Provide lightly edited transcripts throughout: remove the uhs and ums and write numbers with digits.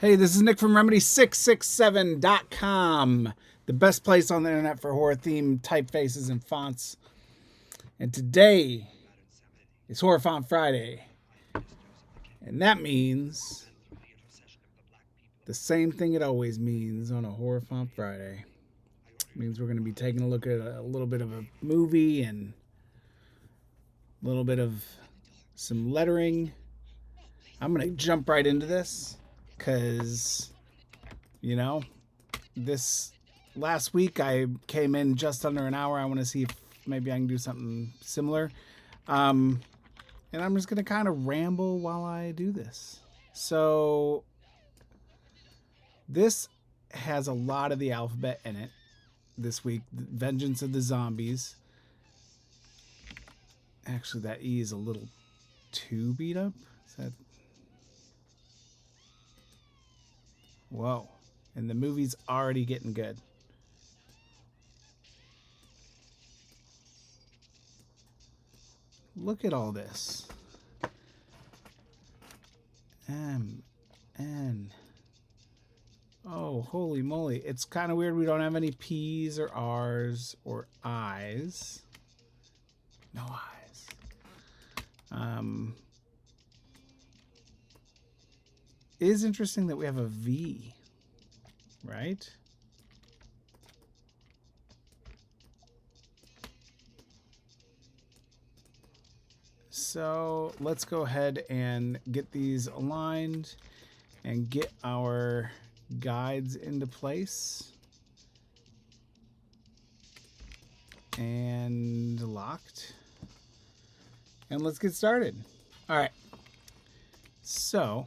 Hey, this is Nick from Remedy667.com, the best place on the internet for horror-themed typefaces and fonts. And today is Horror Font Friday. And that means the same thing it always means on a Horror Font Friday. It means we're going to be taking a look at a little bit of a movie and a little bit of some lettering. I'm going to jump right into this because, you know, this last week I came in just under an hour. I want to see if maybe I can do something similar. And I'm just going to kind of ramble while I do this. So this has a lot of the alphabet in it this week. Vengeance of the Zombies. Actually, that E is a little too beat up. Is that... Whoa. And the movie's already getting good. Look at all this. M, N. Oh, holy moly. It's kind of weird we don't have any P's or R's or I's. No I's. It is interesting that we have a V, right? So let's go ahead and get these aligned and get our guides into place and locked. And let's get started. All right. So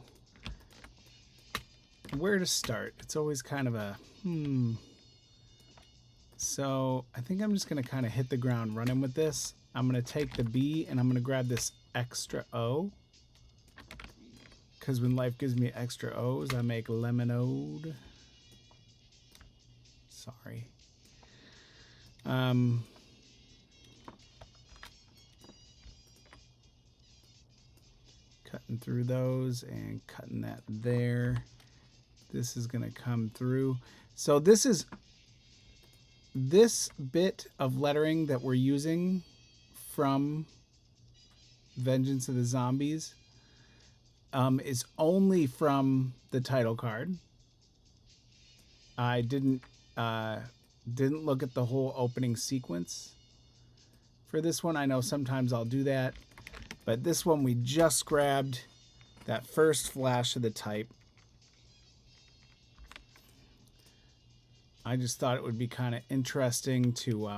where to start? It's always kind of a So I think I'm just going to kind of hit the ground running with this. I'm going to take the B and I'm going to grab this extra O. Because when life gives me extra O's, I make lemonade. Sorry. Cutting through those and cutting that there. This is going to come through. So this bit of lettering that we're using from Vengeance of the Zombies is only from the title card. I didn't look at the whole opening sequence for this one. I know sometimes I'll do that, but this one we just grabbed that first flash of the type. I just thought it would be kind of interesting to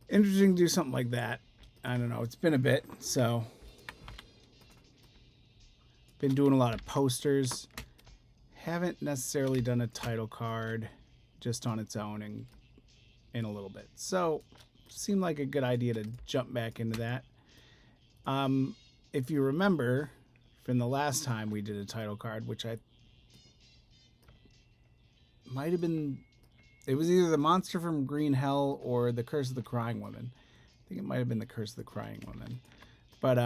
interesting to do something like that. I don't know. It's been a bit, so been doing a lot of posters. Haven't necessarily done a title card just on its own and in a little bit. So seemed like a good idea to jump back into that. If you remember from the last time we did a title card, which I might have been, it was either the Monster from Green Hell or the Curse of the Crying Woman. I think it might have been the Curse of the Crying Woman. But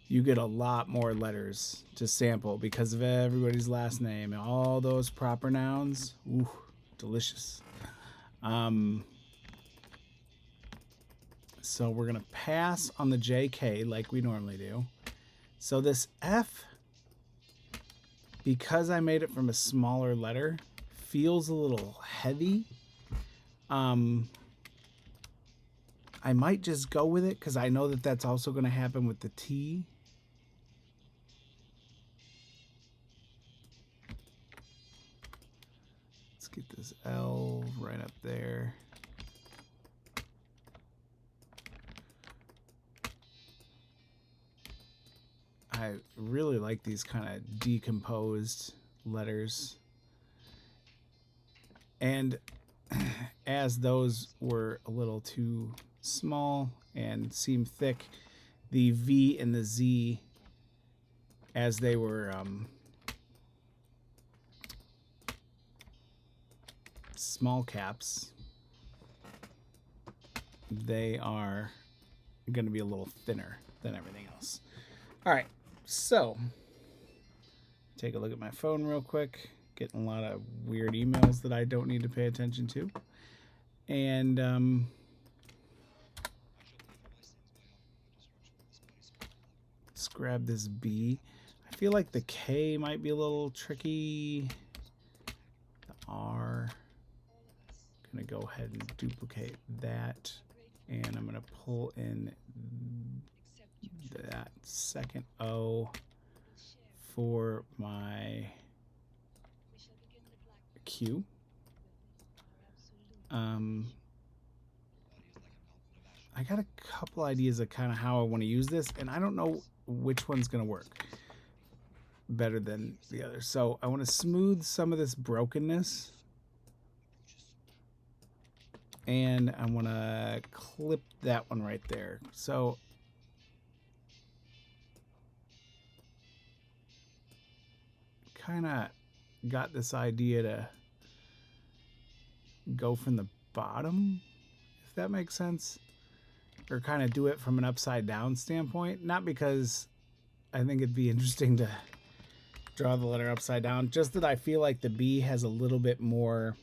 you get a lot more letters to sample because of everybody's last name and all those proper nouns. Ooh, delicious. So we're going to pass on the JK like we normally do. So this F, because I made it from a smaller letter, feels a little heavy. I might just go with it because I know that that's also going to happen with the T. Let's get this L right up there. I really like these kind of decomposed letters. And as those were a little too small and seemed thick, the V and the Z, as they were small caps, they are going to be a little thinner than everything else. All right, so take a look at my phone real quick. Getting a lot of weird emails that I don't need to pay attention to. And let's grab this B. I feel like the K might be a little tricky. The R. I'm going to go ahead and duplicate that. And I'm going to pull in that second O for my Q. I got a couple ideas of kind of how I want to use this, and I don't know which one's going to work better than the other. So I want to smooth some of this brokenness, and I want to clip that one right there. So kind of got this idea to go from the bottom, if that makes sense, or kind of do it from an upside down standpoint. Not because I think it'd be interesting to draw the letter upside down, just that I feel like the B has a little bit more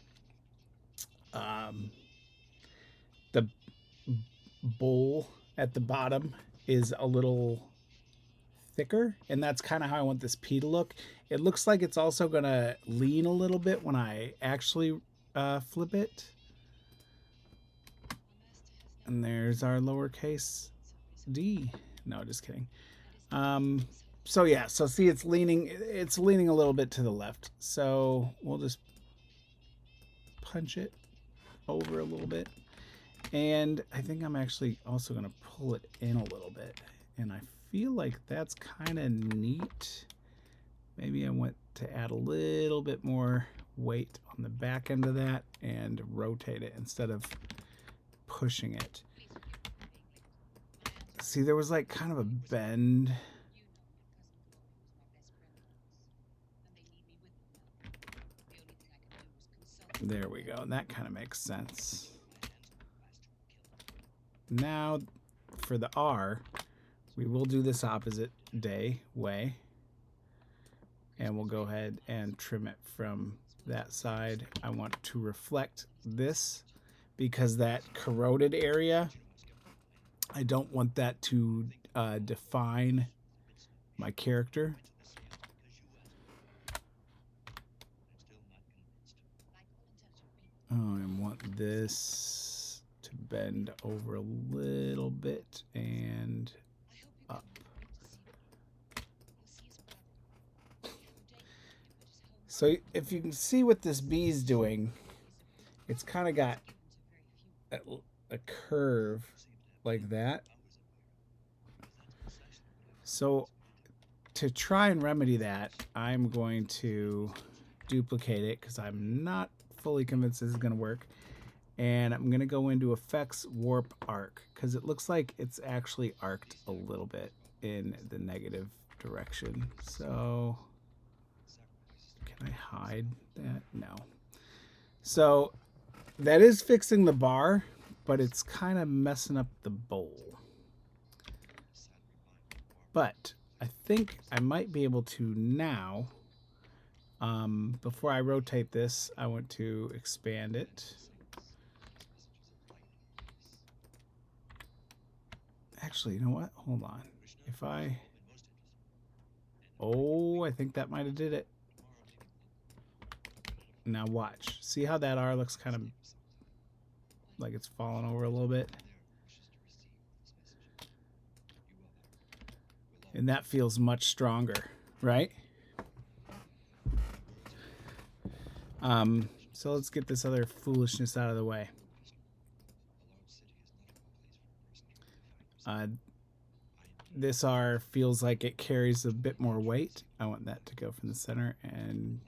the bowl at the bottom is a little thicker, and that's kind of how I want this P to look. It looks like it's also gonna lean a little bit when I actually flip it. And there's our lowercase d. No, just kidding. So yeah, so see, it's leaning a little bit to the left. So we'll just punch it over a little bit. And I think I'm actually also going to pull it in a little bit. And I feel like that's kind of neat. Maybe I want to add a little bit more weight on the back end of that and rotate it instead of pushing it. See, there was like kind of a bend. There we go. And that kind of makes sense. Now for the R, we will do this opposite way. And we'll go ahead and trim it from that side. I want to reflect this because that corroded area, I don't want that to define my character. Oh, I want this to bend over a little bit and up. So if you can see what this B is doing, it's kind of got a curve like that. So to try and remedy that, I'm going to duplicate it because I'm not fully convinced this is going to work. And I'm going to go into Effects, Warp, Arc, because it looks like it's actually arced a little bit in the negative direction. So can I hide that? No. So that is fixing the bar, but it's kind of messing up the bowl. But I think I might be able to now, before I rotate this, I want to expand it. Actually, you know what? Hold on. If I... Oh, I think that might have did it. Now watch. See how that R looks kind of like it's falling over a little bit? And that feels much stronger, right? So let's get this other foolishness out of the way. This R feels like it carries a bit more weight. I want that to go from the center, and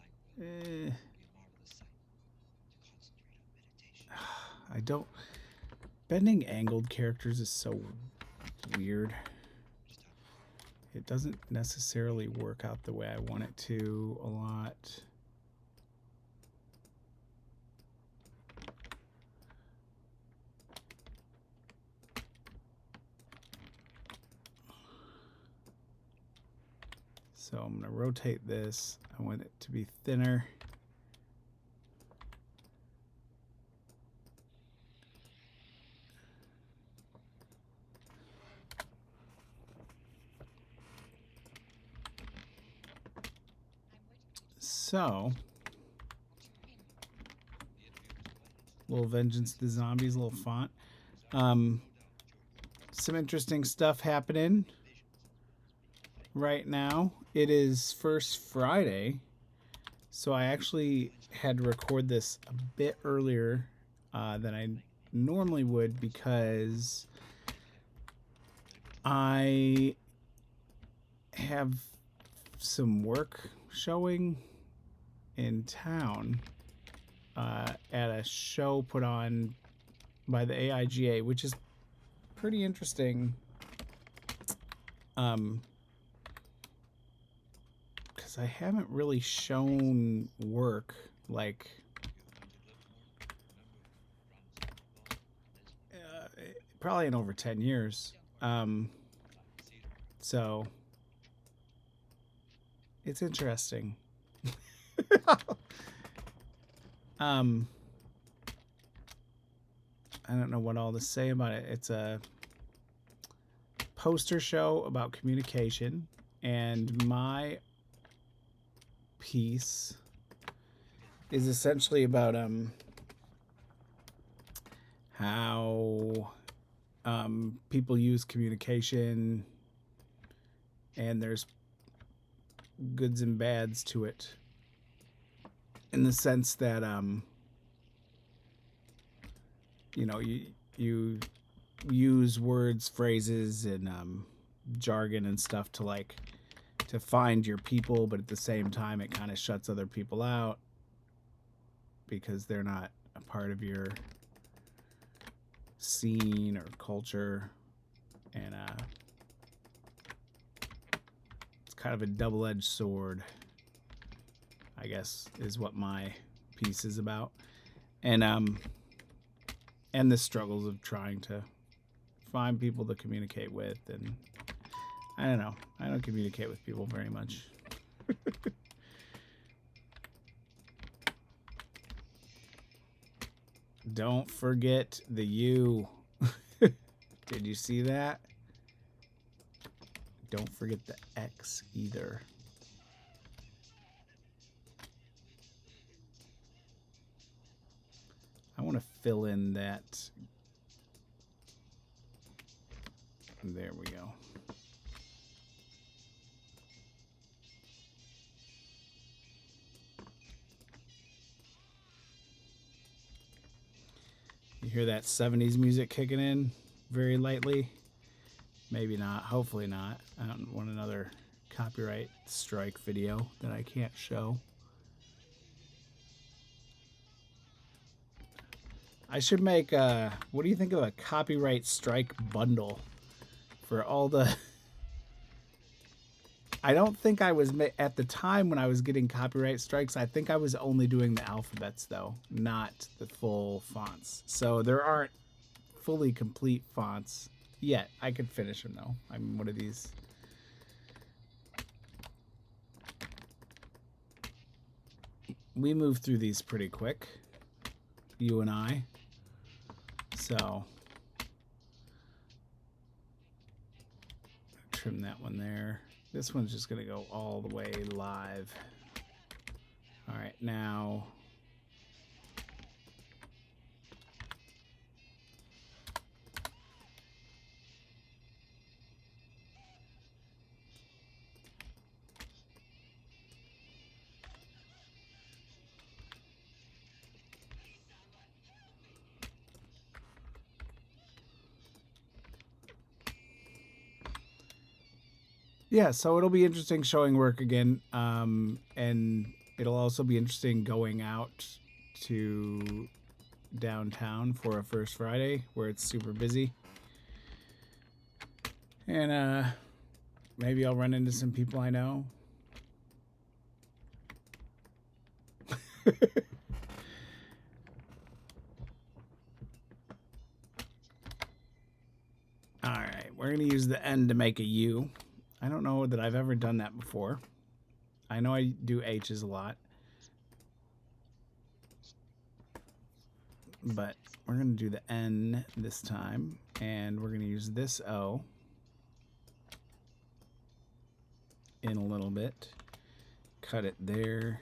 I don't... Bending angled characters is so weird. It doesn't necessarily work out the way I want it to a lot. So I'm going to rotate this. I want it to be thinner. So, little Vengeance the Zombies, little font. Some interesting stuff happening right now. It is first Friday, so I actually had to record this a bit earlier than I normally would because I have some work showing in town at a show put on by the AIGA, which is pretty interesting. Because I haven't really shown work like probably in over 10 years. So it's interesting. I don't know what all to say about it. It's a poster show about communication, and my piece is essentially about how people use communication, and there's goods and bads to it, in the sense that you know, you use words, phrases, and jargon and stuff to find your people, but at the same time it kind of shuts other people out because they're not a part of your scene or culture. And it's kind of a double-edged sword, I guess, is what my piece is about. And the struggles of trying to find people to communicate with. And I don't know. I don't communicate with people very much. Don't forget the U. Did you see that? Don't forget the X either. I want to fill in that. There we go. You hear that 70s music kicking in very lightly? Maybe not. Hopefully not. I don't want another copyright strike video that I can't show. I should make what do you think of a copyright strike bundle for all the... I don't think I was at the time when I was getting copyright strikes. I think I was only doing the alphabets though, not the full fonts. So there aren't fully complete fonts yet. I could finish them though. I'm one of these. We move through these pretty quick, you and I. So trim that one there. This one's just going to go all the way live. All right, now yeah, so it'll be interesting showing work again, and it'll also be interesting going out to downtown for a First Friday where it's super busy. And maybe I'll run into some people I know. All right, we're going to use the N to make a U. I don't know that I've ever done that before. I know I do H's a lot, but we're going to do the N this time, and we're going to use this O in a little bit. Cut it there.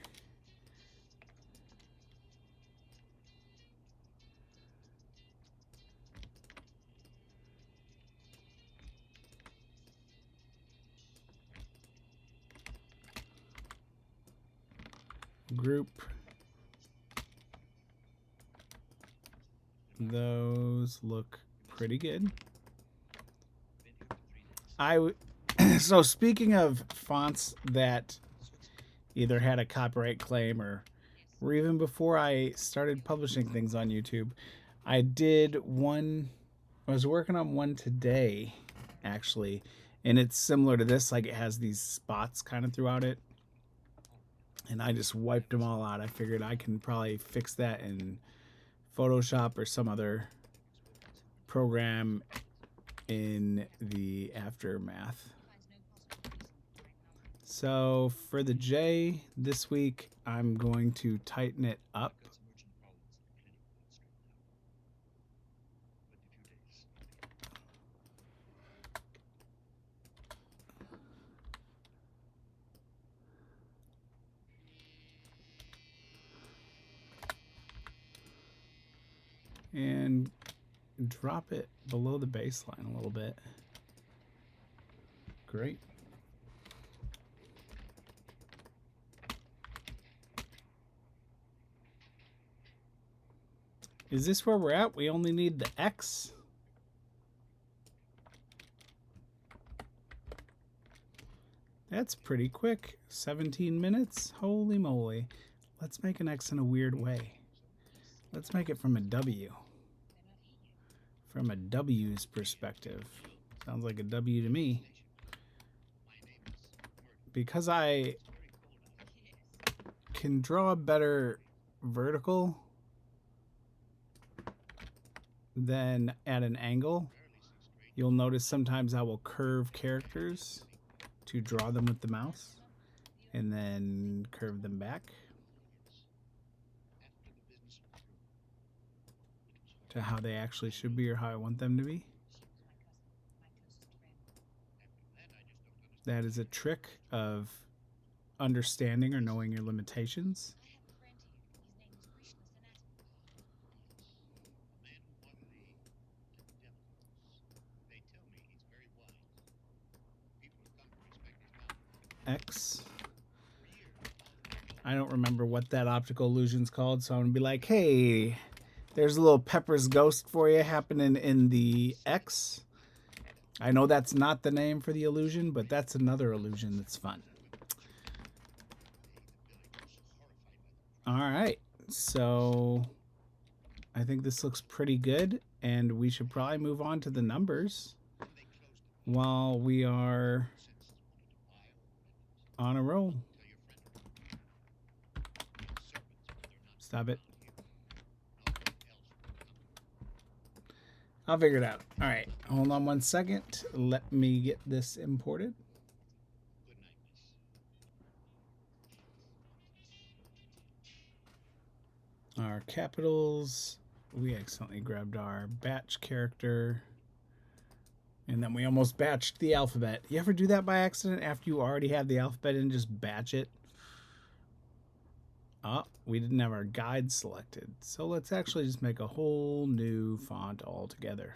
Group those. Look pretty good. So speaking of fonts that either had a copyright claim or even before I started publishing things on YouTube, I was working on one today actually, and it's similar to this. Like, it has these spots kind of throughout it, and I just wiped them all out. I figured I can probably fix that in Photoshop or some other program in the aftermath. So for the J this week, I'm going to tighten it up. And drop it below the baseline a little bit. Great. Is this where we're at? We only need the X. That's pretty quick. 17 minutes? Holy moly. Let's make an X in a weird way. Let's make it from a W. From a W's perspective. Sounds like a W to me. Because I can draw a better vertical than at an angle, you'll notice sometimes I will curve characters to draw them with the mouse and then curve them back to how they actually should be or how I want them to be. That is a trick of understanding or knowing your limitations. X. I don't remember what that optical illusion's called, so I'm gonna be like, hey, there's a little Pepper's Ghost for you happening in the X. I know that's not the name for the illusion, but that's another illusion that's fun. All right, so I think this looks pretty good, and we should probably move on to the numbers while we are on a roll. Stop it. I'll figure it out. All right, hold on one second. Let me get this imported. Our capitals. We accidentally grabbed our batch character. And then we almost batched the alphabet. You ever do that by accident after you already have the alphabet in, just batch it? Oh, we didn't have our guide selected. So let's actually just make a whole new font altogether.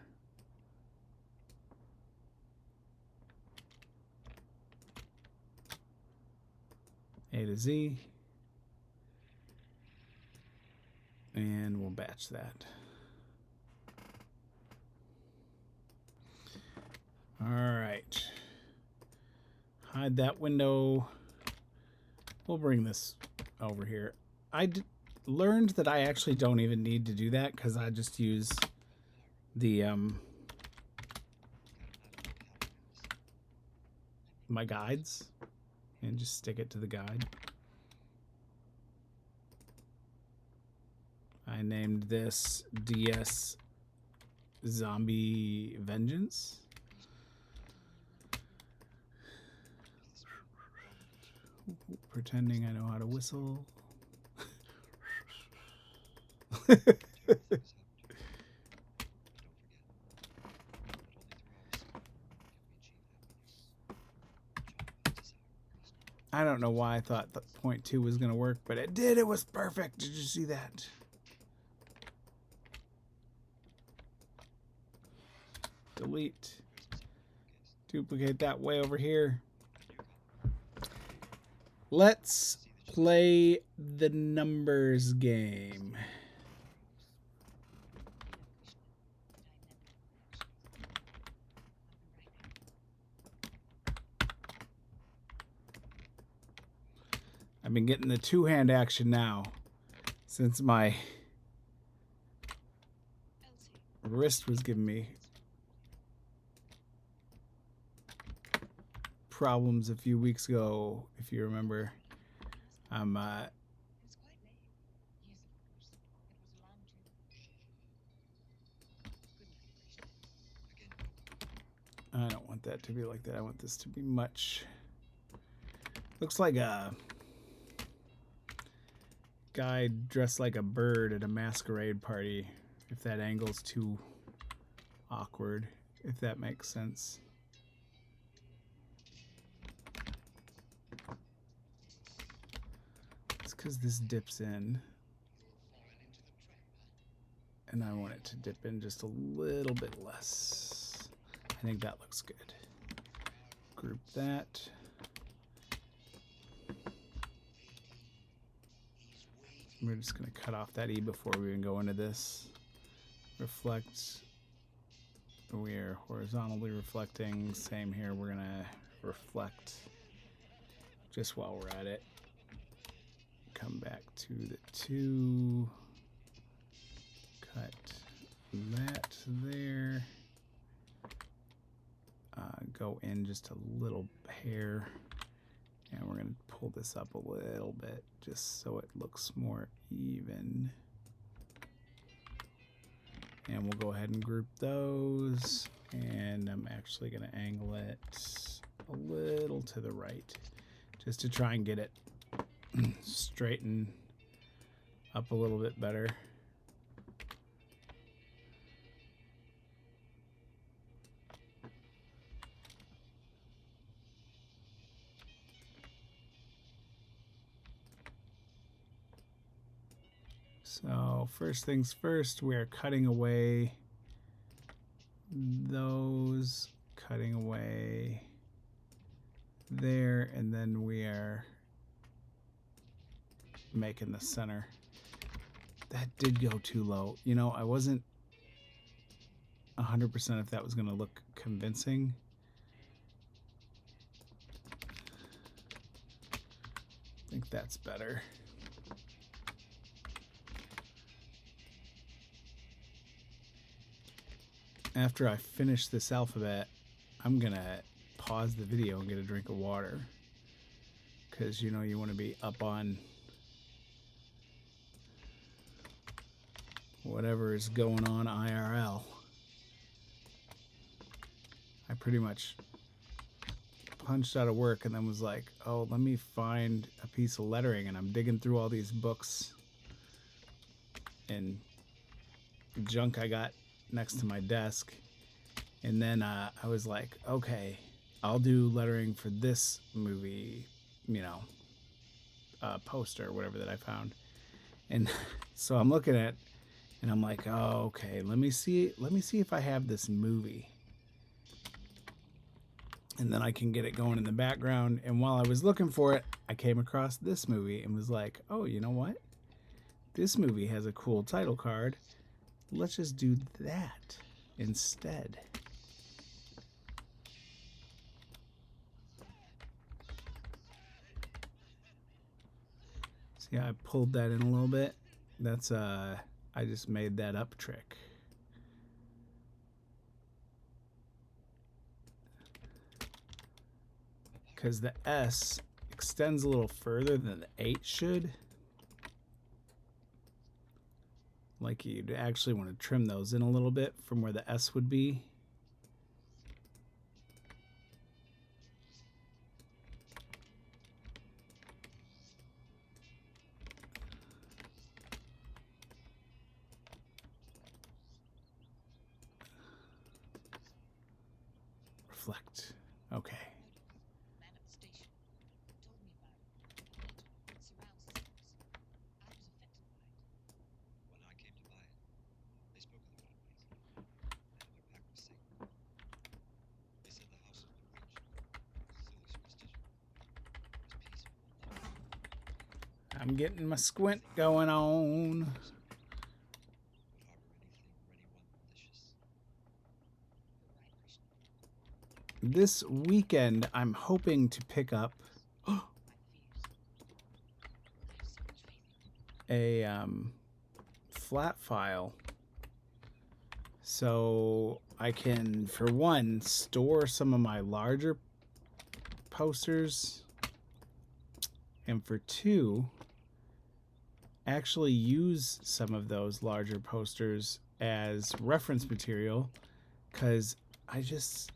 A to Z. And we'll batch that. All right. Hide that window. We'll bring this over here. I learned that I actually don't even need to do that because I just use the my guides and just stick it to the guide. I named this DS Zombie Vengeance. Pretending I know how to whistle. I don't know why I thought that point 2 was going to work, but it did. It was perfect. Did you see that? Delete. Duplicate that way over here. Let's play the numbers game. I've been getting the two-hand action now since my wrist was giving me problems a few weeks ago, if you remember. I don't want that to be like that. I want this to be much. Looks like a guy dressed like a bird at a masquerade party. If that angle's too awkward, if that makes sense. It's because this dips in. And I want it to dip in just a little bit less. I think that looks good. Group that. We're just going to cut off that E before we even go into this. Reflect. We are horizontally reflecting. Same here. We're going to reflect just while we're at it. Come back to the 2. Cut that there. Go in just a little hair. And we're going to pull this up a little bit just so it looks more even. And we'll go ahead and group those. And I'm actually going to angle it a little to the right just to try and get it straighten up a little bit better. So first things first, we are cutting away those, cutting away there, and then we are making the center. That did go too low. You know, I wasn't 100% if that was going to look convincing. I think that's better. After I finish this alphabet, I'm going to pause the video and get a drink of water. Because, you know, you want to be up on whatever is going on IRL. I pretty much punched out of work and then was like, oh, let me find a piece of lettering. And I'm digging through all these books and junk I got next to my desk, and then I was like, okay, I'll do lettering for this movie, you know, poster or whatever that I found. And so I'm looking at, and I'm like, oh, okay, let me see if I have this movie, and then I can get it going in the background. And while I was looking for it, I came across this movie and was like, oh, you know what, this movie has a cool title card. Let's just do that instead. See how I pulled that in a little bit? That's I just made that up trick. Because the S extends a little further than the 8 should. Like you'd actually want to trim those in a little bit from where the S would be. reflect. Okay. I'm getting my squint going on. This weekend, I'm hoping to pick up a flat file so I can, for one, store some of my larger posters, and for two, actually use some of those larger posters as reference material, because I just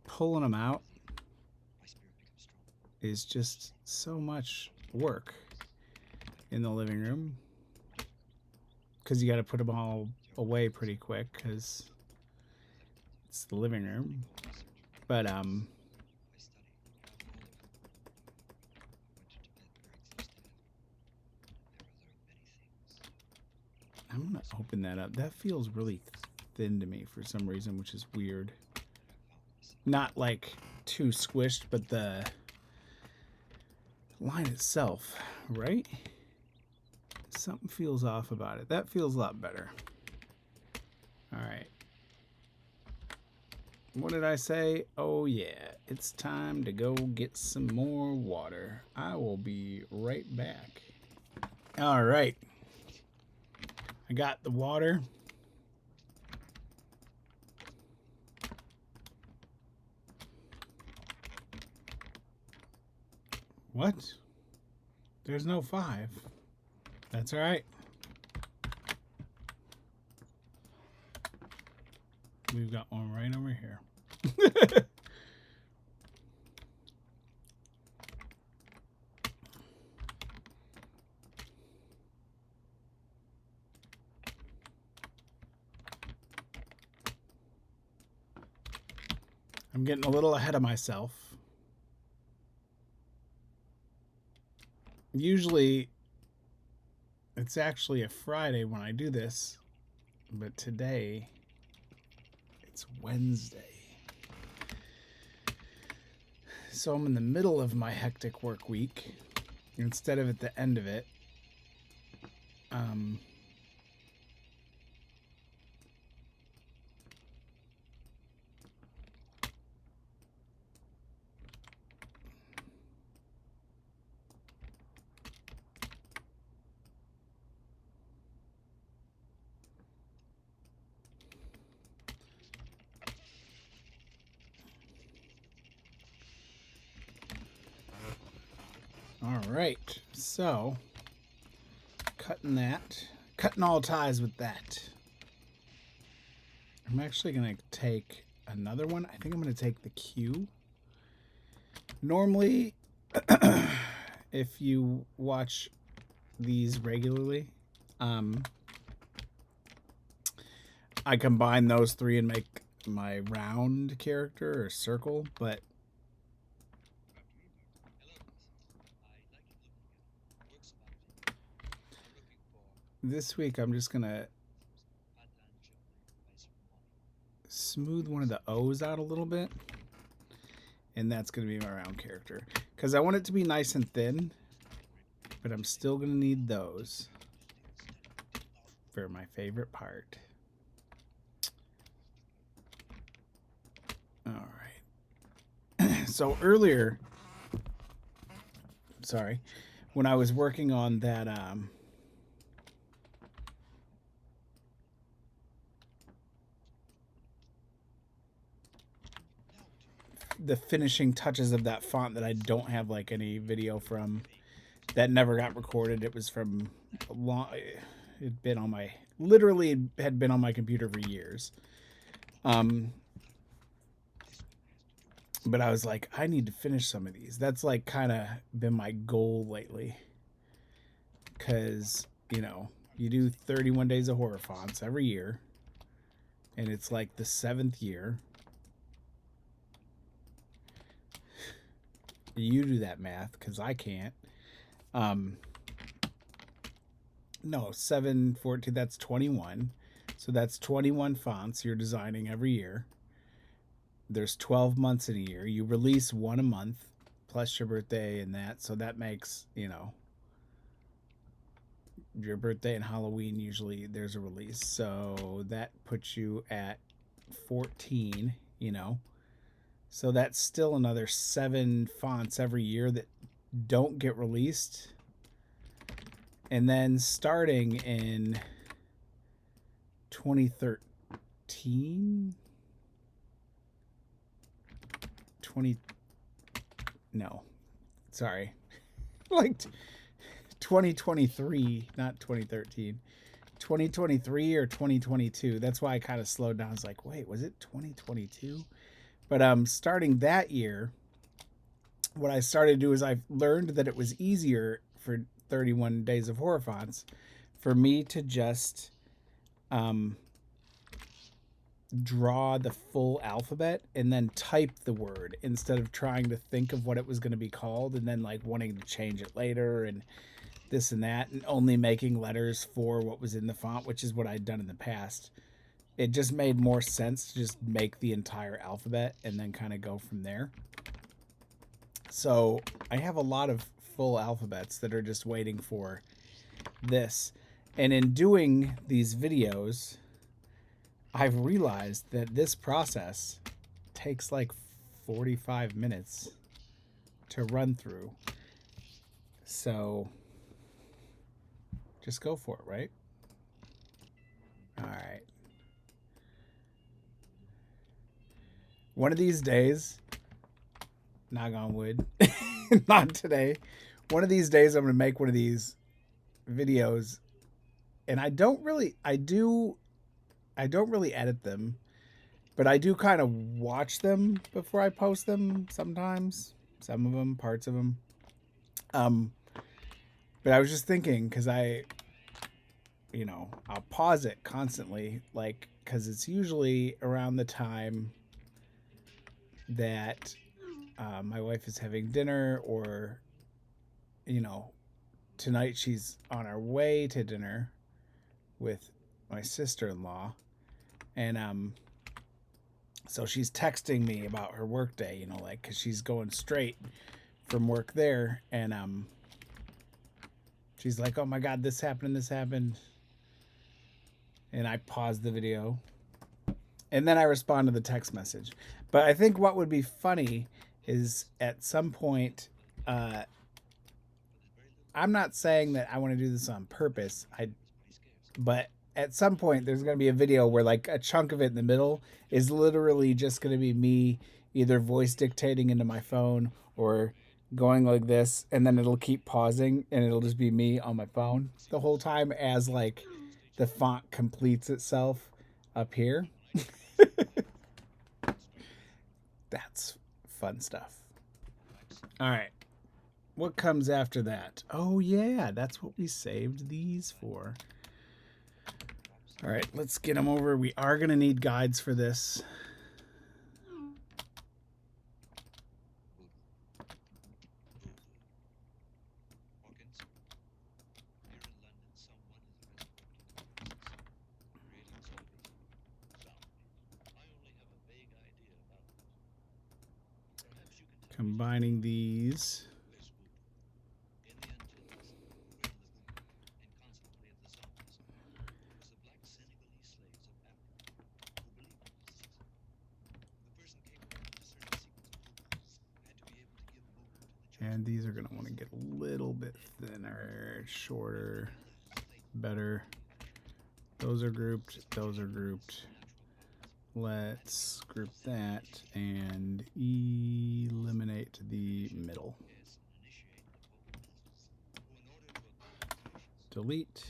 pulling them out is just so much work in the living room, because you got to put them all away pretty quick because it's the living room. But I'm gonna open that up. That feels really thin to me for some reason, which is weird. Not like too squished, but the line itself, right? Something feels off about it. That feels a lot better. All right. What did I say? Oh yeah, it's time to go get some more water. I will be right back. All right. I got the water. What? There's no 5. That's all right. We've got one right over here. I'm getting a little ahead of myself. Usually, it's actually a Friday when I do this, but today, it's Wednesday. So I'm in the middle of my hectic work week instead of at the end of it. All right, so cutting all ties with that. I'm actually going to take another one. I think I'm going to take the Q. Normally, if you watch these regularly, I combine those 3 and make my round character or circle, but this week I'm just gonna smooth one of the O's out a little bit, and that's gonna be my round character, because I want it to be nice and thin, but I'm still gonna need those for my favorite part. All right. So earlier, sorry, when I was working on that the finishing touches of that font that I don't have like any video from, that never got recorded. It was from a long, it'd been on my, literally had been on my computer for years. But I was like, I need to finish some of these. That's like kind of been my goal lately, because, you know, you do 31 days of horror fonts every year, and it's like the 7th year. You do that math because I can't. No, 7, 14, that's 21. So that's 21 fonts you're designing every year. There's 12 months in a year. You release one a month, plus your birthday and that. So that makes, you know, your birthday and Halloween, usually there's a release. So that puts you at 14, you know. So that's still another 7 fonts every year that don't get released. And then starting in 2013, like 2023, not 2013, 2023 or 2022. That's why I kind of slowed down. I was like, wait, was it 2022? But starting that year, what I started to do is I learned that it was easier for 31 Days of Horror Fonts for me to just draw the full alphabet and then type the word instead of trying to think of what it was going to be called and then like wanting to change it later and this and that, and only making letters for what was in the font, which is what I'd done in the past. It just made more sense to just make the entire alphabet and then kind of go from there. So I have a lot of full alphabets that are just waiting for this. And in doing these videos, I've realized that this process takes like 45 minutes to run through. So just go for it, right? All right. One of these days, knock on wood, not today. One of these days, I'm going to make one of these videos, and I don't really edit them, but I do kind of watch them before I post them sometimes. Some of them, parts of them. But I was just thinking, because I'll pause it constantly, like, because it's usually around the time that my wife is having dinner, or, tonight she's on our way to dinner with my sister-in-law. And so she's texting me about her work day, like, because she's going straight from work there. And she's like, oh my God, this happened. And I pause the video. And then I respond to the text message. But I think what would be funny is at some point, I'm not saying that I want to do this on purpose. But at some point, there's going to be a video where like a chunk of it in the middle is literally just going to be me either voice dictating into my phone or going like this, and then it'll keep pausing and it'll just be me on my phone the whole time as like the font completes itself up here. That's fun stuff. All right. What comes after that? Oh yeah, that's what we saved these for. All right, let's get them over. We are going to need guides for this. Combining these. And these are going to want to get a little bit thinner, shorter, better. Those are grouped. Those are grouped. Let's group that and eliminate the middle. Delete.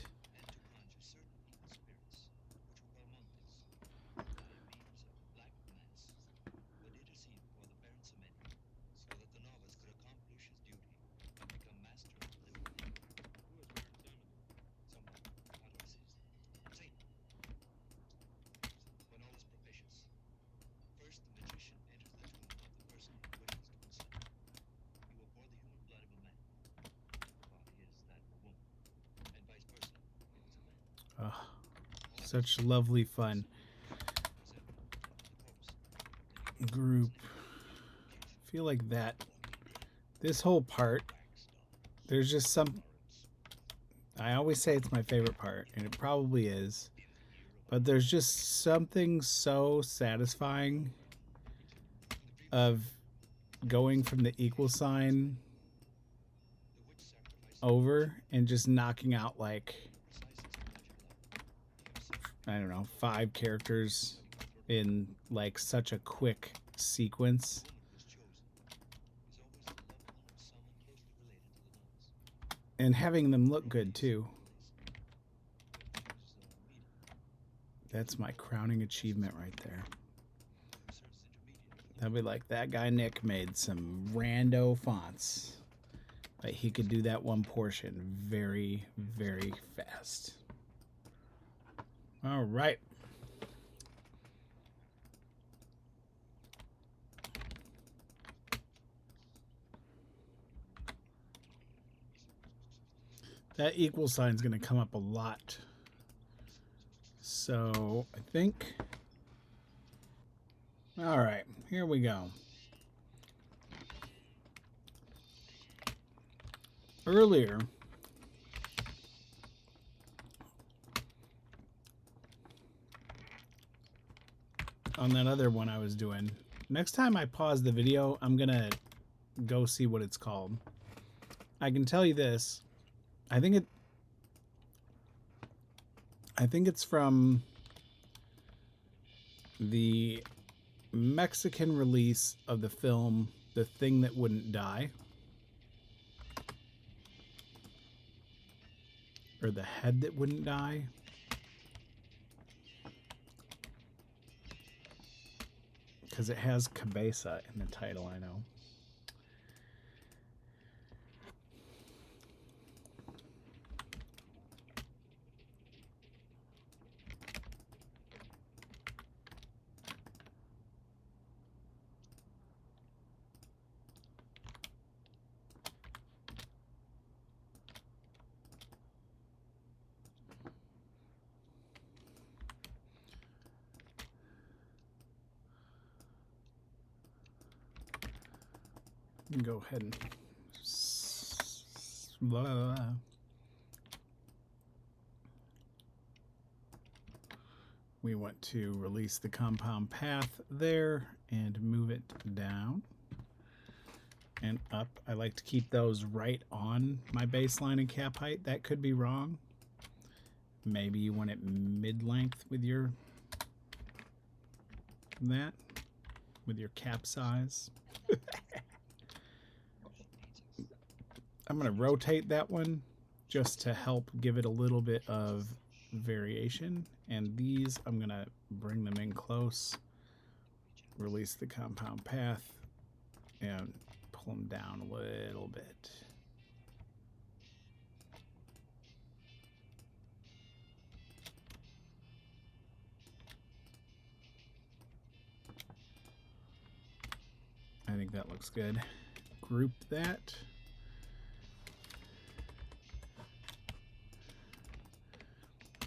Such lovely fun. Group. I feel like this whole part, there's just some, I always say it's my favorite part, and it probably is, but there's just something so satisfying of going from the equal sign over and just knocking out, like, I don't know, 5 characters in like such a quick sequence. And having them look good too. That's my crowning achievement right there. That'll be like, that guy Nick made some rando fonts, but he could do that one portion very, very fast. All right. That equal sign is going to come up a lot. So I think, all right, here we go. Earlier, on that other one I was doing, next time I pause the video, I'm going to go see what it's called. I can tell you this. I think it's from the Mexican release of the film The Thing That Wouldn't Die, or The Head That Wouldn't Die. Because it has cabeza in the title, I know. Go ahead and blah, blah, blah. We want to release the compound path there and move it down and up. I like to keep those right on my baseline and cap height. That could be wrong. Maybe you want it mid-length with your cap size. I'm going to rotate that one just to help give it a little bit of variation. And these, I'm going to bring them in close, release the compound path, and pull them down a little bit. I think that looks good. Group that.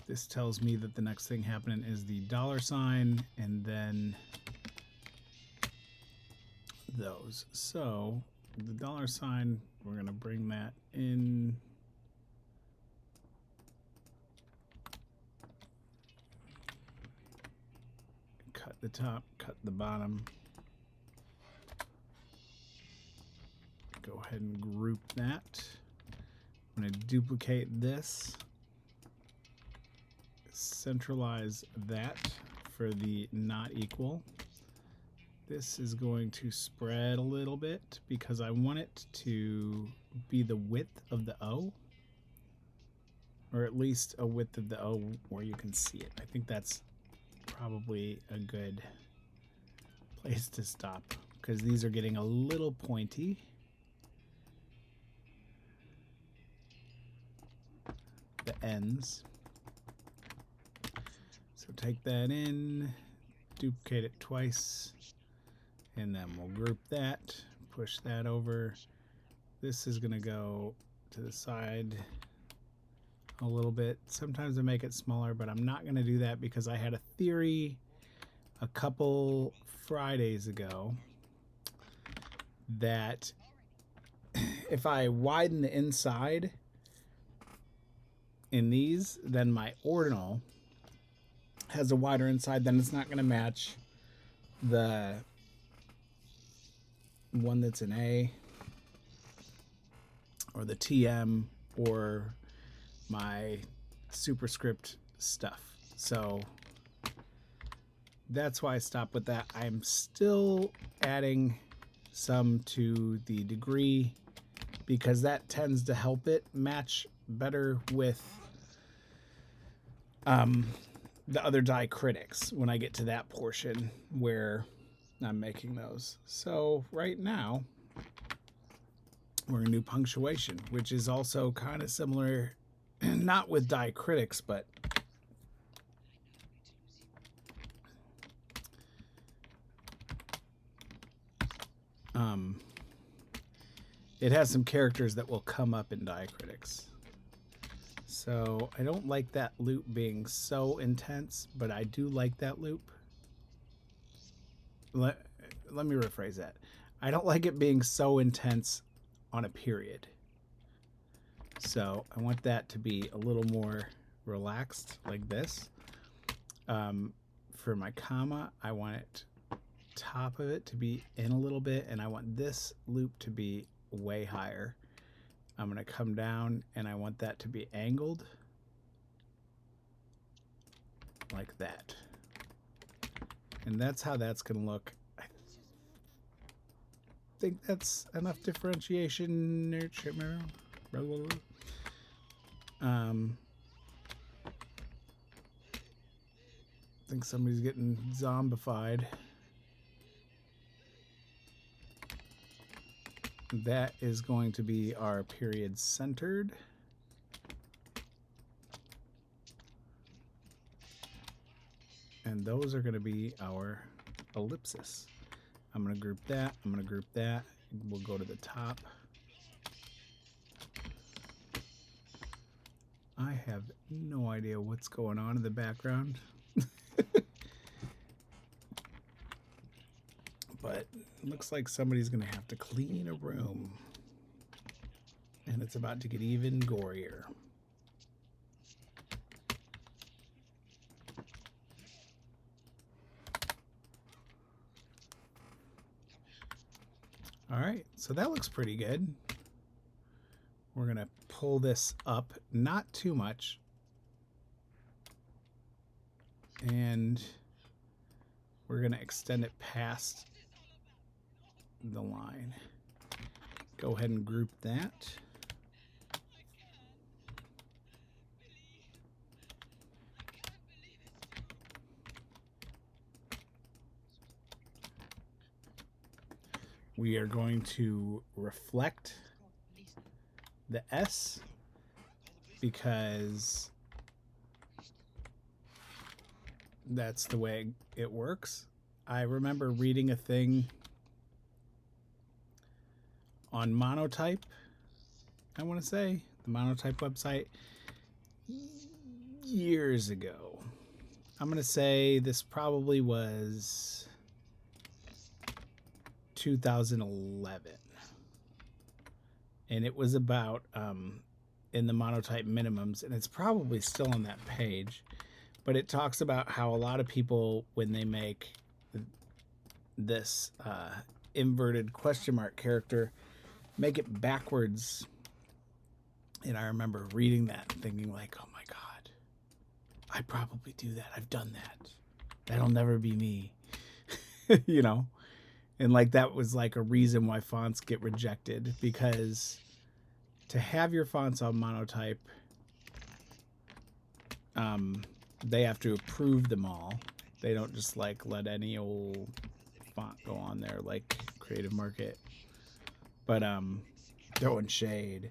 This tells me that the next thing happening is the $sign and then those. So the $sign, we're going to bring that in. Cut the top, cut the bottom. Go ahead and group that. I'm going to duplicate this. Centralize that for the not equal. This is going to spread a little bit because I want it to be the width of the O, or at least a width of the O where you can see it. I think that's probably a good place to stop because these are getting a little pointy. The ends. So take that in, duplicate it twice, and then we'll group that, push that over. This is going to go to the side a little bit. Sometimes I make it smaller, but I'm not going to do that because I had a theory a couple Fridays ago that if I widen the inside in these, then my ordinal has a wider inside, then it's not going to match the one that's an A or the TM or my superscript stuff. So that's why I stopped with that. I'm still adding some to the degree because that tends to help it match better with the other diacritics when I get to that portion where I'm making those. So right now we're gonna do punctuation, which is also kind of similar, not with diacritics, but it has some characters that will come up in diacritics. So I don't like that loop being so intense, but I do like that loop. Let me rephrase that. I don't like it being so intense on a period. So I want that to be a little more relaxed like this. For my comma, I want it top of it to be in a little bit, and I want this loop to be way higher. I'm going to come down and I want that to be angled like that. And that's how that's going to look. I think that's enough differentiation. I think somebody's getting zombified. That is going to be our period centered. And those are going to be our ellipsis. I'm going to group that. I'm going to group that. We'll go to the top. I have no idea what's going on in the background. But it looks like somebody's going to have to clean a room. And it's about to get even gorier. All right, so that looks pretty good. We're going to pull this up, not too much. And we're going to extend it past the line. Go ahead and group that. We are going to reflect the S because that's the way it works. I remember reading a thing on Monotype, I want to say, the Monotype website, years ago. I'm going to say this probably was 2011. And it was about in the Monotype minimums, and it's probably still on that page, but it talks about how a lot of people, when they make this inverted question mark character, make it backwards. And I remember reading that and thinking like, oh my God, I probably do that. I've done that. That'll never be me. You know? And like that was like a reason why fonts get rejected, because to have your fonts on Monotype, they have to approve them all. They don't just like let any old font go on there like Creative Market. But throwing shade.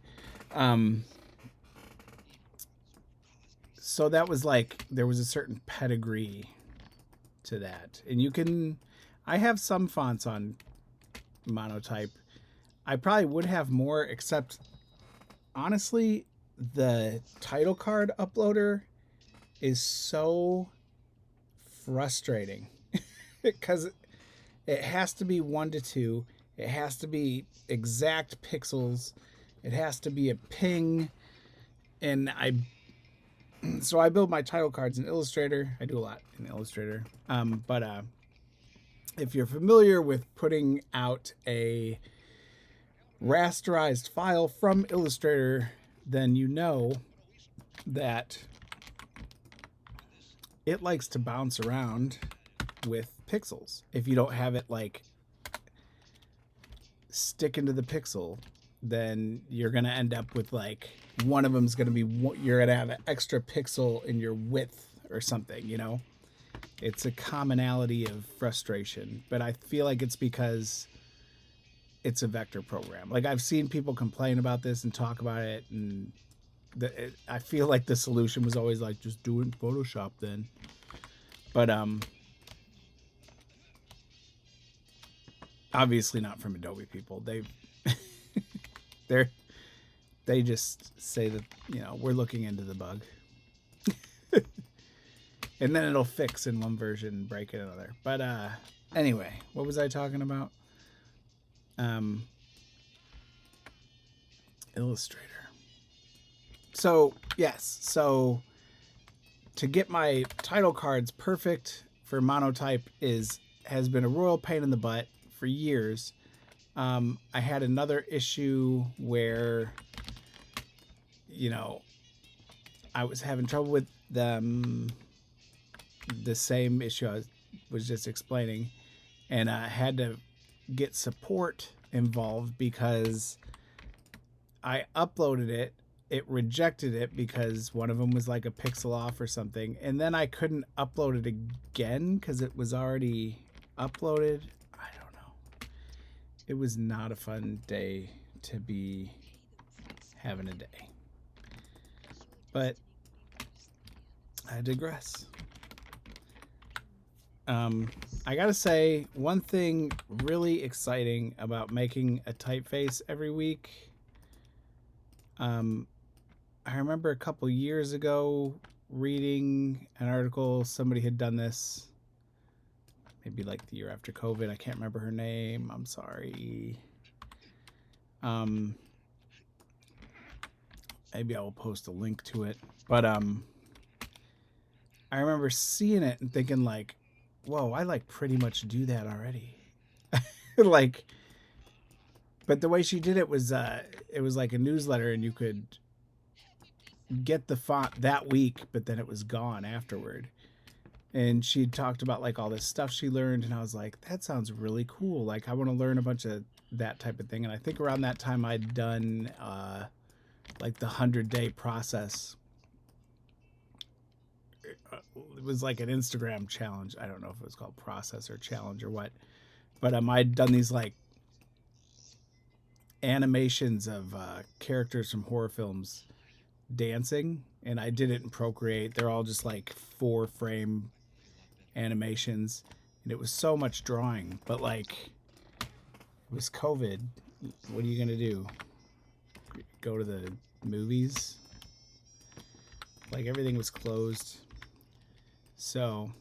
So that was like, there was a certain pedigree to that. And you can, I have some fonts on Monotype. I probably would have more, except honestly, the title card uploader is so frustrating because it has to be 1:2. It has to be exact pixels. It has to be a ping. And so I build my title cards in Illustrator. I do a lot in Illustrator. But if you're familiar with putting out a rasterized file from Illustrator, then you know that it likes to bounce around with pixels. If you don't have it like stick into the pixel, then you're going to end up with like one of them's going to be, you're going to have an extra pixel in your width or something, you know? It's a commonality of frustration, but I feel like it's because it's a vector program. Like I've seen people complain about this and talk about it, and I feel like the solution was always like, just do it in Photoshop then. But obviously not from Adobe people. They just say that, you know, we're looking into the bug. And then it'll fix in one version and break in another. But anyway, what was I talking about? Illustrator. So, yes. So to get my title cards perfect for monotype has been a royal pain in the butt for years. I had another issue where, you know, I was having trouble with them, the same issue I was just explaining, and I had to get support involved because I uploaded it. It rejected it because one of them was like a pixel off or something, and then I couldn't upload it again because it was already uploaded. I don't know. It was not a fun day to be having a day. But I digress. I gotta say, one thing really exciting about making a typeface every week, I remember a couple years ago reading an article, somebody had done this, maybe like the year after COVID. I can't remember her name. I'm sorry. Maybe I will post a link to it. But I remember seeing it and thinking like, whoa, I like pretty much do that already. Like, but the way she did it was like a newsletter, and you could get the font that week, but then it was gone afterward. And she talked about like all this stuff she learned, and I was like, that sounds really cool. Like I want to learn a bunch of that type of thing. And I think around that time I'd done like the 100-day process. It was like an Instagram challenge. I don't know if it was called process or challenge or what, but I'd done these like animations of characters from horror films dancing, and I did it in Procreate. They're all just like 4-frame animations, and it was so much drawing, but like it was COVID. What are you gonna do? Go to the movies? Like everything was closed. So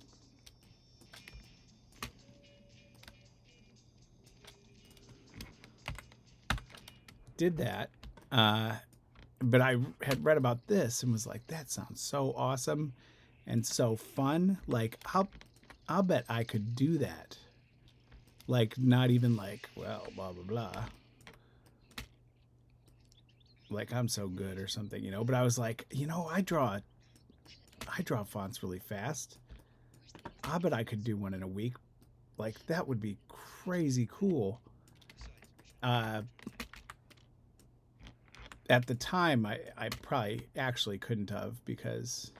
did that. But I had read about this and was like, that sounds so awesome and so fun. Like I'll bet I could do that. Like not even like, well, blah blah blah. Like I'm so good or something, you know. But I was like, you know, I draw fonts really fast. I bet I could do one in a week. Like that would be crazy cool. At the time, I probably actually couldn't have, because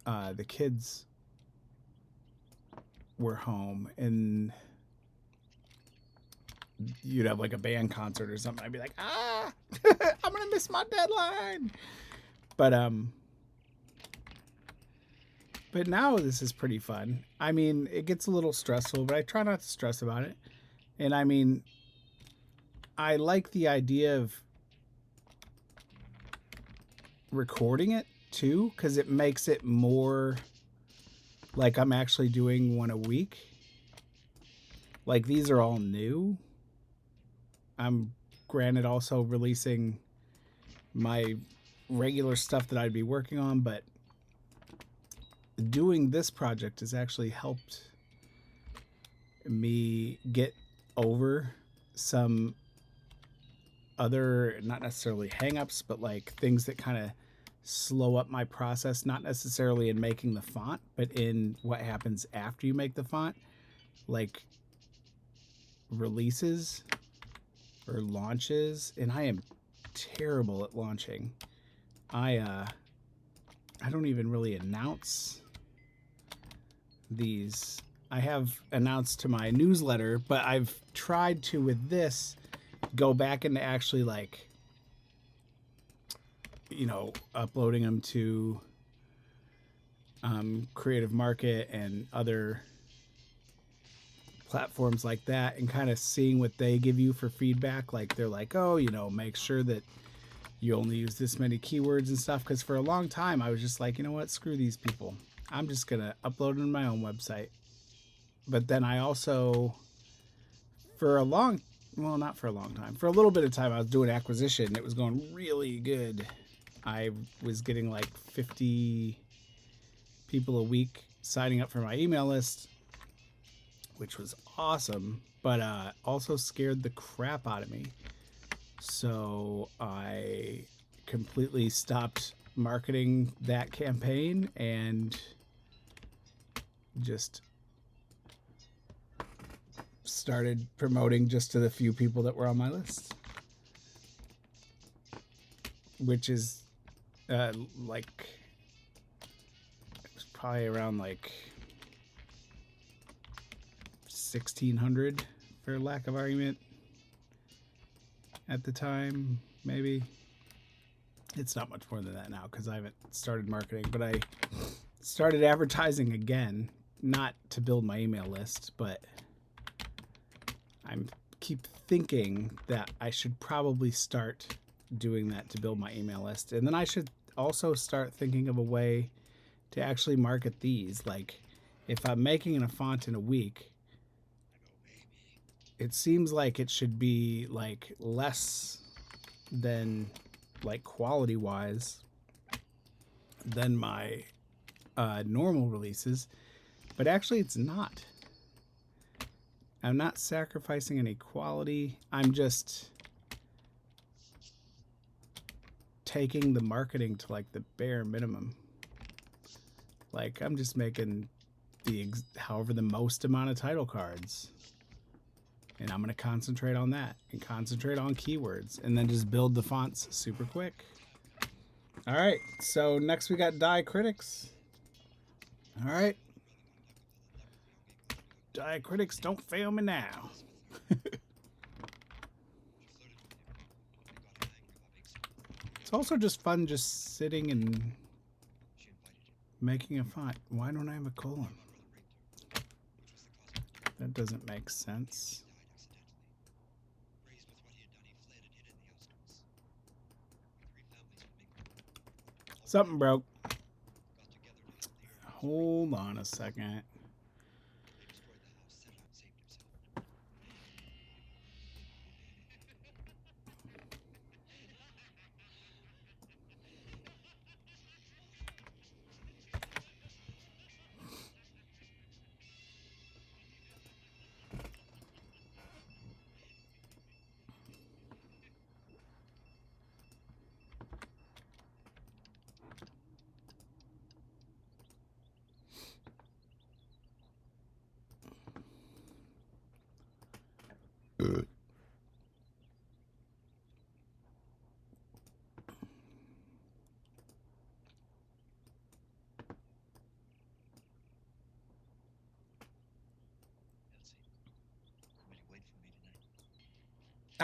the kids were home, and you'd have like a band concert or something. I'd be like, I'm gonna miss my deadline. But now this is pretty fun. I mean, it gets a little stressful, but I try not to stress about it. And I mean, I like the idea of recording it too, because it makes it more like I'm actually doing one a week. Like, these are all new. I'm granted also releasing my regular stuff that I'd be working on, but doing this project has actually helped me get over some other, not necessarily hangups, but like things that kind of slow up my process, not necessarily in making the font, but in what happens after you make the font, like releases or launches. And I am terrible at launching. I don't even really announce these. I have announced to my newsletter, but I've tried to, with this, go back into actually, like, you know, uploading them to Creative Market and other platforms like that, and kind of seeing what they give you for feedback. Like, they're like, oh, you know, make sure that you only use this many keywords and stuff. Because for a long time, I was just like, you know what, screw these people. I'm just going to upload it on my own website. But then I also, for a long, well, not for a long time, for a little bit of time, I was doing acquisition. It was going really good. I was getting like 50 people a week signing up for my email list, which was awesome, but also scared the crap out of me. So I completely stopped marketing that campaign and just started promoting just to the few people that were on my list, which is like, it was probably around like 1,600 for lack of argument at the time. Maybe it's not much more than that now because I haven't started marketing, but I started advertising again, not to build my email list, but I keep thinking that I should probably start doing that to build my email list. And then I should also start thinking of a way to actually market these. Like, if I'm making a font in a week, it seems like it should be like less than, like, quality wise than my normal releases, but actually it's not. I'm not sacrificing any quality. I'm just taking the marketing to like the bare minimum. Like, I'm just making however the most amount of title cards, and I'm going to concentrate on that and concentrate on keywords, and then just build the fonts super quick. All right, so next we got Diacritics. All right, Diacritics, don't fail me now. It's also just fun just sitting and making a font. Why don't I have a colon? That doesn't make sense. Something broke. Hold on a second.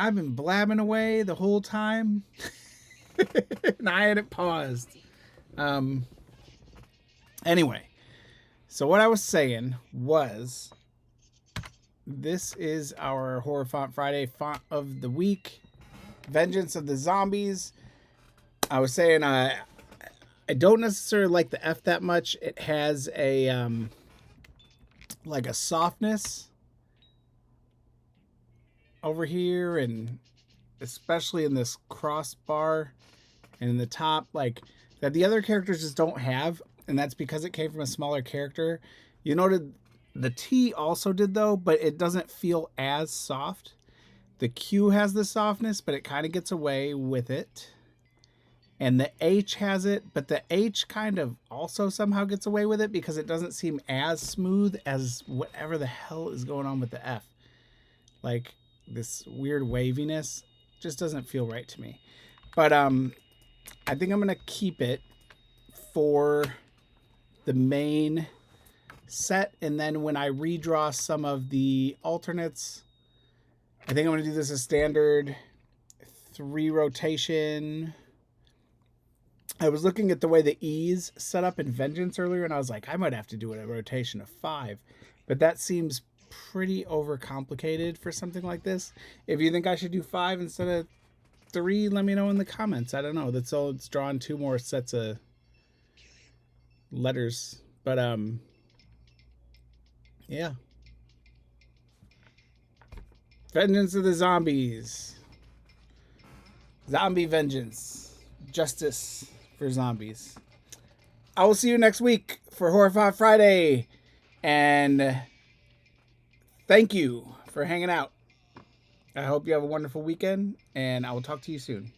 I've been blabbing away the whole time, and I had it paused. Anyway, so what I was saying was, this is our Horror Font Friday font of the week, Vengeance of the Zombies. I was saying I don't necessarily like the F that much. It has a like a softness over here, and especially in this crossbar and in the top, like that the other characters just don't have, and that's because it came from a smaller character. You noted the T also did though, but it doesn't feel as soft. The Q has the softness, but it kind of gets away with it. And the H has it, but the H kind of also somehow gets away with it because it doesn't seem as smooth as whatever the hell is going on with the F. Like this weird waviness just doesn't feel right to me. But I think I'm going to keep it for the main set, and then when I redraw some of the alternates, I think I'm going to do this as standard 3 rotation. I was looking at the way the E's set up in Vengeance earlier, and I was like, I might have to do a rotation of 5. But that seems pretty overcomplicated for something like this. If you think I should do 5 instead of 3, let me know in the comments. I don't know. That's all. It's drawn 2 more sets of letters. But, yeah. Vengeance of the Zombies. Zombie Vengeance. Justice for zombies. I will see you next week for Horrify Friday. And thank you for hanging out. I hope you have a wonderful weekend, and I will talk to you soon.